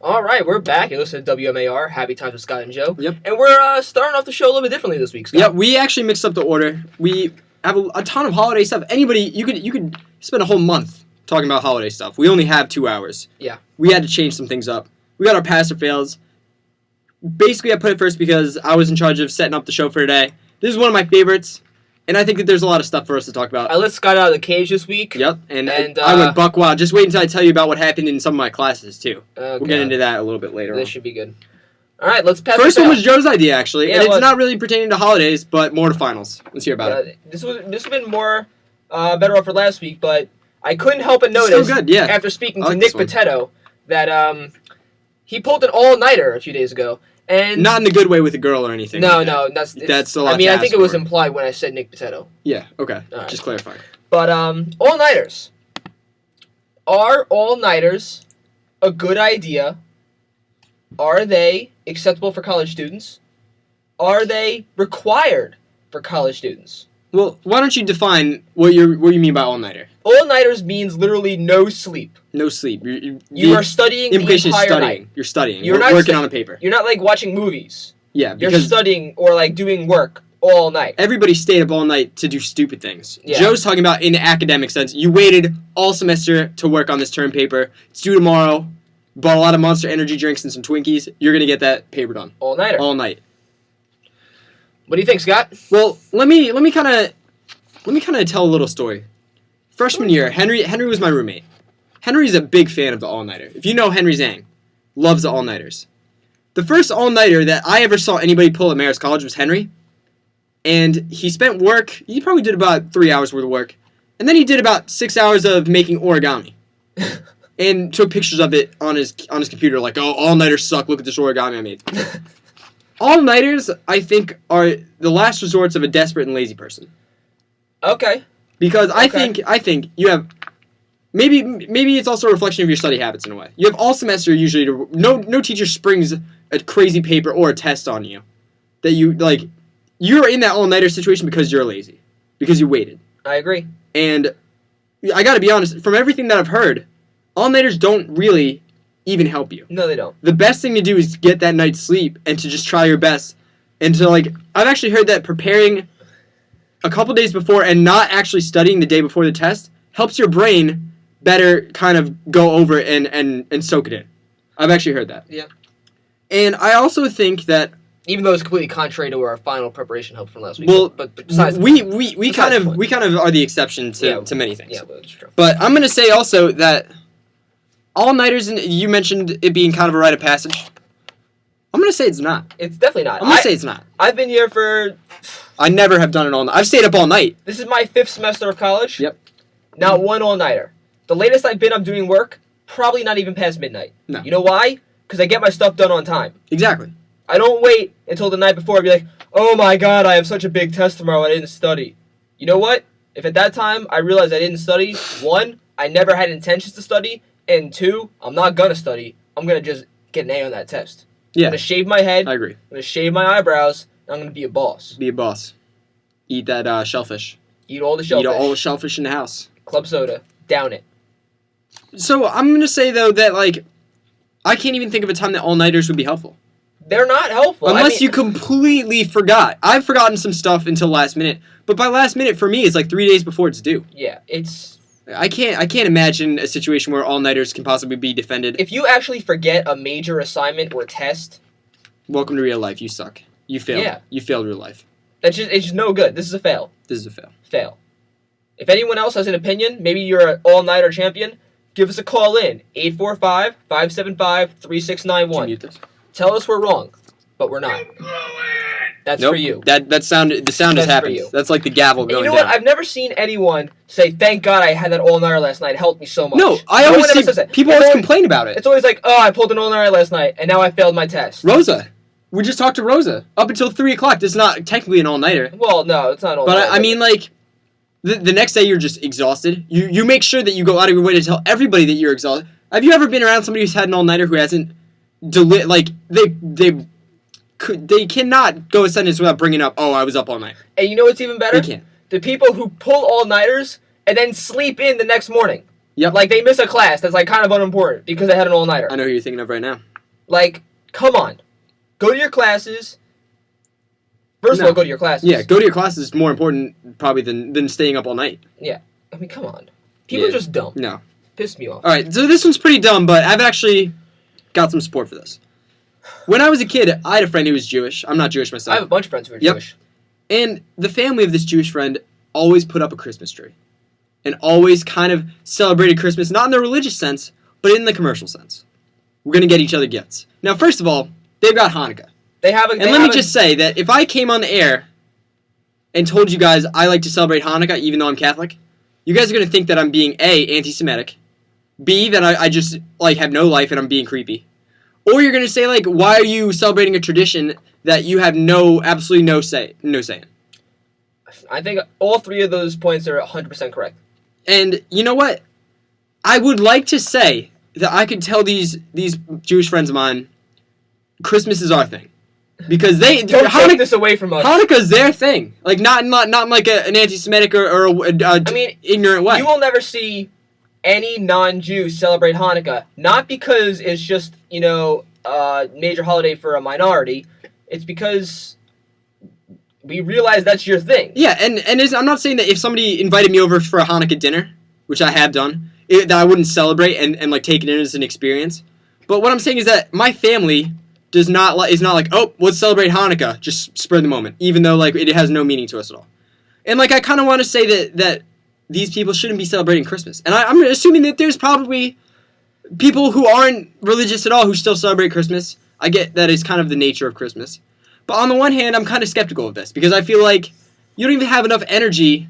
All right, we're back. You listen to WMAR, Happy Times with Scott and Joe. Yep. And we're starting off the show a little bit differently this week, Scott. Yeah, we actually mixed up the order. We have a ton of holiday stuff. Anybody, you could spend a whole month talking about holiday stuff. We only have 2 hours. Yeah. We had to change some things up. We got our pass or fails. Basically, I put it first because I was in charge of setting up the show for today. This is one of my favorites, and I think that there's a lot of stuff for us to talk about. I let Scott out of the cage this week. Yep, and I went buck wild. Just wait until I tell you about what happened in some of my classes, too. Okay. We'll get into that a little bit later This on. should be good. All right, let's pass First it one down. was Joe's idea, actually, Yeah, and it it's was. not really pertaining to holidays, but more to finals. Let's hear about it. This has been more better off for last week, but I couldn't help but Still notice good, yeah. after speaking I to like Nick this one. Potato that he pulled an all-nighter a few days ago. And Not in a good way with a girl or anything. no, like that. that's a lot I mean, to I think ask it was for. implied when I said Nick Potato. Yeah, okay. Alright. Just clarifying. But all-nighters. Are all-nighters a good idea? Are they acceptable for college students? Are they required for college students? Well, why don't you define what you mean by all-nighter? All-nighters means literally no sleep. No sleep. You are studying the implication is entire studying. night. You're studying. You're You're not working stu- on a paper. You're not like watching movies. Yeah, You're because studying or like doing work all night. everybody stayed up all night to do stupid things. Yeah. Joe's talking about in the academic sense. You waited all semester to work on this term paper. It's due tomorrow. Bought a lot of Monster Energy drinks and some Twinkies. You're gonna get that paper done All-nighter. all night. What do you think, Scott? Well, let me kind of tell a little story. Freshman year, Henry was my roommate. Henry's a big fan of the all-nighter. If you know Henry Zhang, loves the all-nighters. The first all-nighter that I ever saw anybody pull at Marist College was Henry. And he spent work, he probably did about 3 hours worth of work. And then he did about 6 hours of making origami. And took pictures of it on his computer like, oh, all-nighters suck, look at this origami I made. All-nighters, I think, are the last resorts of a desperate and lazy person. Okay. Because I Okay. think you have maybe it's also a reflection of your study habits in a way. You have all semester usually to no teacher springs a crazy paper or a test on you that you're in that all-nighter situation because you're lazy. Because you waited. I agree. And I got to be honest, from everything that I've heard, all-nighters don't really even help you. No, they don't. The best thing to do is get that night's sleep and to just try your best. And to I've actually heard that preparing a couple days before and not actually studying the day before the test helps your brain better kind of go over it and soak it in. I've actually heard that. Yeah. And I also think that Even though it's completely contrary to our final preparation help from last week. well, but besides we besides kind the of point. we kind of are the exception to, Yeah. to many things. Yeah, but it's true. But I'm gonna say also that all-nighters, and you mentioned it being kind of a rite of passage. I'm gonna say it's not. It's definitely not. I'm gonna say it's not. I've been here for... I never have done it all night. I've stayed up all night. This is my 5th semester of college. Yep. Not one all-nighter. The latest I've been up doing work, probably not even past midnight. No. You know why? Because I get my stuff done on time. Exactly. I don't wait until the night before and be like, oh my god, I have such a big test tomorrow, I didn't study. You know what? If at that time I realized I didn't study, 1, I never had intentions to study, and 2, I'm not gonna study. I'm gonna just get an A on that test. I'm Yeah, gonna shave my head, I I'm agree. gonna shave my eyebrows, and I'm gonna be a boss. Be a boss. Eat that shellfish. Eat all the shellfish. Eat all the shellfish in the house. Club soda. Down it. So I'm gonna say though that I can't even think of a time that all-nighters would be helpful. They're not helpful. Unless you completely forgot. I've forgotten some stuff until last minute, but by last minute for me it's 3 days before it's due. Yeah, it's... I can't imagine a situation where all-nighters can possibly be defended. If you actually forget a major assignment or test, Welcome to real life. You suck. You failed. Yeah. You failed real life. it's just no good. This is a fail. This is a fail. Fail. If anyone else has an opinion, maybe you're an all-nighter champion, give us a call in. 845-575-3691. Can you mute this? Tell us we're wrong, but we're not. That's Nope. for you. The sound has That's for happened. you. That's like the gavel And going you know down. what? I've never seen anyone say, thank God I had that all-nighter last night. It helped me so much. No, I No always one ever see says that. people It's always always- complain about it. It's always like, oh, I pulled an all-nighter last night, and now I failed my test. Rosa. We just talked to Rosa. Up until 3 o'clock. This is not technically an all-nighter. Well, no, it's not all-nighter. But I mean, the next day you're just exhausted. You make sure that you go out of your way to tell everybody that you're exhausted. Have you ever been around somebody who's had an all-nighter who hasn't... They cannot go a sentence without bringing up, oh, I was up all night. And you know what's even better? They can't. The people who pull all-nighters and then sleep in the next morning. Yep. Like, they miss a class that's, like, kind of unimportant because they had an all-nighter. I know who you're thinking of right now. Like, come on. Go to your classes. First of No. all, go to your classes. Yeah, go to your classes is more important probably than staying up all night. I mean, come on. People are just dumb. No. Piss me off. All right, so this one's pretty dumb, but I've actually got some support for this. When I was a kid, I had a friend who was Jewish. I'm not Jewish I myself. have a bunch of friends who are Yep. Jewish. And the family of this Jewish friend always put up a Christmas tree. And always kind of celebrated Christmas, not in the religious sense, but in the commercial sense. We're going to get each other gifts. Now, first of all, they've got Hanukkah. They have a. And let me just say that if I came on the air and told you guys I like to celebrate Hanukkah even though I'm Catholic, you guys are going to think that I'm being A, anti-Semitic, B, that I just like have no life and I'm being creepy. Or you're going to say, like, why are you celebrating a tradition that you have absolutely no say in? I think all three of those points are 100% correct. And you know what? I would like to say that I could tell these Jewish friends of mine, Christmas is our thing, because Don't take this away from us. Hanukkah's their thing. Like not in like an anti-Semitic or I mean, ignorant way. You will never see any non-Jew celebrate Hanukkah, not because it's just, a major holiday for a minority. It's because we realize that's your thing. Yeah, and I'm not saying that if somebody invited me over for a Hanukkah dinner, which I have done, that I wouldn't celebrate and like take it in as an experience. But what I'm saying is that my family is not like, oh, let's celebrate Hanukkah, just spur the moment, even though like it has no meaning to us at all. And like I kind of want to say that these people shouldn't be celebrating Christmas. And I'm assuming that there's probably people who aren't religious at all who still celebrate Christmas. I get that it's kind of the nature of Christmas. But on the one hand, I'm kind of skeptical of this because I feel like you don't even have enough energy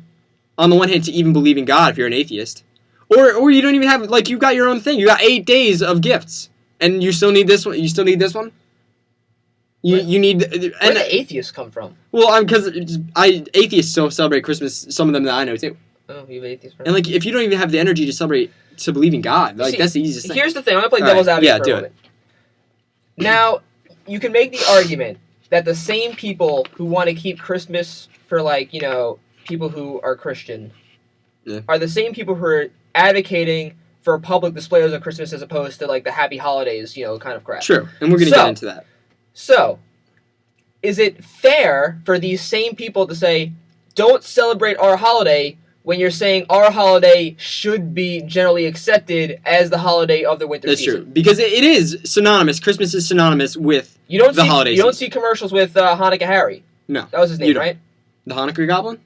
on the one hand to even believe in God if you're an atheist. Or you don't even have, like, you've got your own thing. You got 8 days of gifts. And you still need this one? You still need this one? You need... Where did the atheists come from? Well, because atheists still celebrate Christmas, some of them that I know, too. Oh, you have atheists friends? And, like, if you don't even have the energy to believe in God, like, that's the easiest thing. Here's the thing. I'm going to play devil's advocate for a moment. Now, you can make the argument that the same people who want to keep Christmas for, like, people who are Christian are the same people who are advocating for public displays of Christmas as opposed to, like, the happy holidays, kind of crap. True, and we're going to get into that. So, is it fair for these same people to say, don't celebrate our holiday when you're saying our holiday should be generally accepted as the holiday of the winter season? That's true, because it is synonymous. Christmas is synonymous with the holiday season. You don't see commercials with Hanukkah Harry. No. That was his name, right? The Hanukkah Goblin?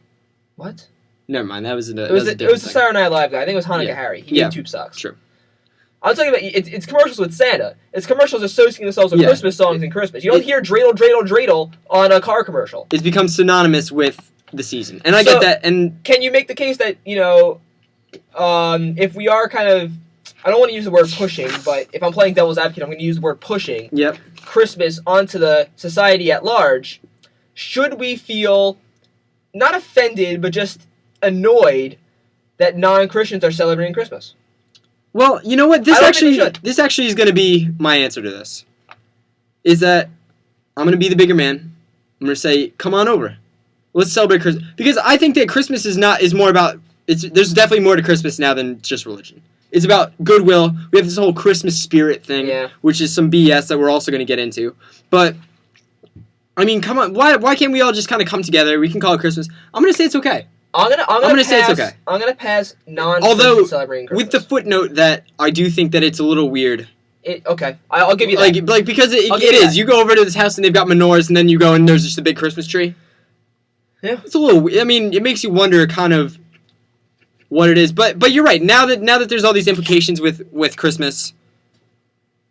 What? Never mind, that was a It was the Saturday Night Live guy. I think it was Hanukkah Harry. He made tube socks. True. I'm talking about it's commercials with Santa. It's commercials associating themselves with Christmas songs and Christmas. You don't hear dreidel, dreidel, dreidel on a car commercial. It's become synonymous with the season. And I get that. And can you make the case that, if we are kind of, I don't want to use the word pushing, but if I'm playing devil's advocate, I'm going to use the word pushing Christmas onto the society at large, should we feel not offended, but just annoyed that non-Christians are celebrating Christmas? Well, you know what? This actually is going to be my answer to this. Is that I'm going to be the bigger man. I'm going to say, come on over. Let's celebrate Christmas. Because I think that Christmas is more about, there's definitely more to Christmas now than just religion. It's about goodwill. We have this whole Christmas spirit thing, which is some BS that we're also going to get into. But, I mean, come on. Why can't we all just kind of come together? We can call it Christmas. I'm going to say it's okay. I'm gonna say it's okay. I'm gonna pass non-Christians celebrating Christmas. With the footnote that I do think that it's a little weird. Okay, I'll give you that. Like because it is. You go over to this house and they've got menorahs, and then you go and there's just a big Christmas tree. Yeah, it's a little. I mean, it makes you wonder kind of what it is. But you're right. Now that there's all these implications with Christmas.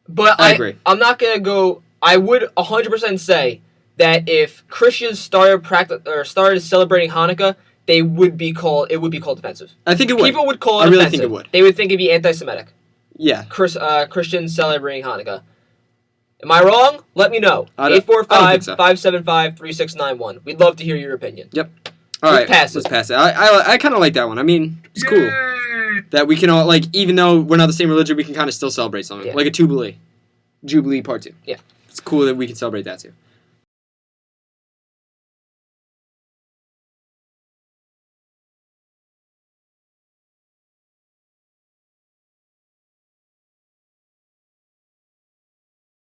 But I agree. I'm not gonna go. I would 100% say that if Christians started celebrating Hanukkah, it would be called offensive. I think it would. People would call it offensive. I really think it would. They would think it'd be anti-Semitic. Yeah. Christians celebrating Hanukkah. Am I wrong? Let me know. 845-575-3691. We'd love to hear your opinion. Yep. All right. Let's pass it. I kind of like that one. I mean, it's cool that we can all, like, even though we're not the same religion, we can kind of still celebrate something. Like a Jubilee Part 2. Yeah. It's cool that we can celebrate that too.